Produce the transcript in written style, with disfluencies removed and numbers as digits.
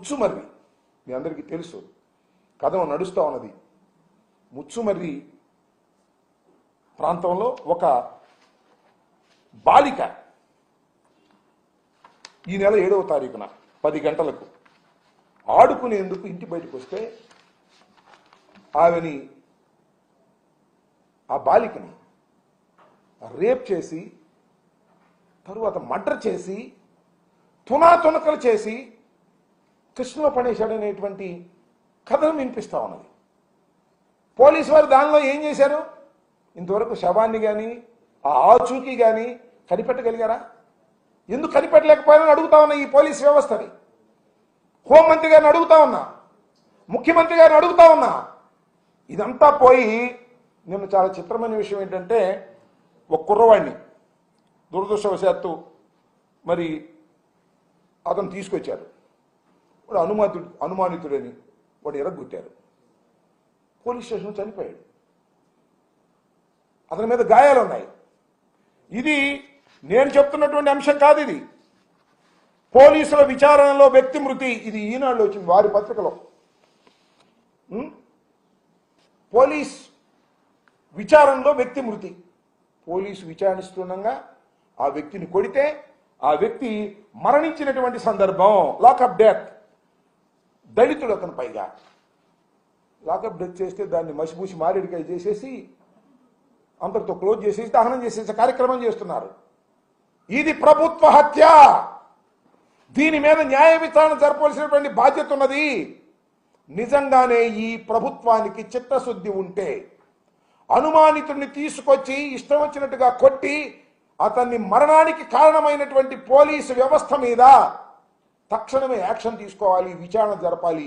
ముచ్చుమర్రి మీ అందరికీ తెలుసు, కథ నడుస్తూ ఉన్నది. ముచ్చుమర్రి ప్రాంతంలో ఒక బాలిక ఈ నెల 7వ తారీఖున 10 గంటలకు ఆడుకునేందుకు ఇంటి బయటకు వస్తే ఆ బాలికని రేప్ చేసి తరువాత మర్డర్ చేసి తునాతునకలు చేసి కృష్ణలో పడేశాడనేటువంటి కథను వినిపిస్తా ఉన్నది. పోలీసు వారు దానిలో ఏం చేశారు? ఇంతవరకు శవాన్ని కానీ ఆ ఆచూకీ కానీ కనిపెట్టగలిగారా? ఎందుకు కనిపెట్టలేకపోయారని అడుగుతా ఉన్నా ఈ పోలీస్ వ్యవస్థని. హోంమంత్రి గారిని అడుగుతా ఉన్నా, ముఖ్యమంత్రి గారిని అడుగుతా ఉన్నా. ఇదంతా పోయి నిన్న చాలా చిత్రమైన విషయం ఏంటంటే, ఒక కుర్రవాడిని దురదృష్టవశాత్తు మరి అతను తీసుకొచ్చారు. వాడు అనుమానితుడని వాడు ఎరగొట్టారు. పోలీస్ స్టేషన్ చనిపోయాడు. అతని మీద గాయాలు ఉన్నాయి. ఇది నేను చెప్తున్నటువంటి అంశం కాదు. ఇది పోలీసుల విచారణలో వ్యక్తి మృతి. ఇది ఈనాడులో వచ్చింది, వారి పత్రికలో. పోలీస్ విచారణలో వ్యక్తి మృతి. పోలీసు విచారిస్తుండగా ఆ వ్యక్తిని కొడితే ఆ వ్యక్తి మరణించినటువంటి సందర్భం. Lockup death. దళితుడు అతను. పైగా లాకప్ డెత్ చేస్తే దాన్ని మసిపూసి మారేడికాయ చేసేసి అంతటితో క్లోజ్ చేసేసి దహనం చేసేసి కార్యక్రమం చేస్తున్నారు. ఇది ప్రభుత్వ హత్య. దీని మీద న్యాయ విచారణ జరపవలసినటువంటి బాధ్యత ఉన్నది. నిజంగానే ఈ ప్రభుత్వానికి చిత్తశుద్ధి ఉంటే అనుమానితుడిని తీసుకొచ్చి ఇష్టం వచ్చినట్టుగా కొట్టి అతన్ని మరణానికి కారణమైనటువంటి పోలీసు వ్యవస్థ మీద తక్షణమే యాక్షన్ తీసుకోవాలి, విచారణ జరపాలి.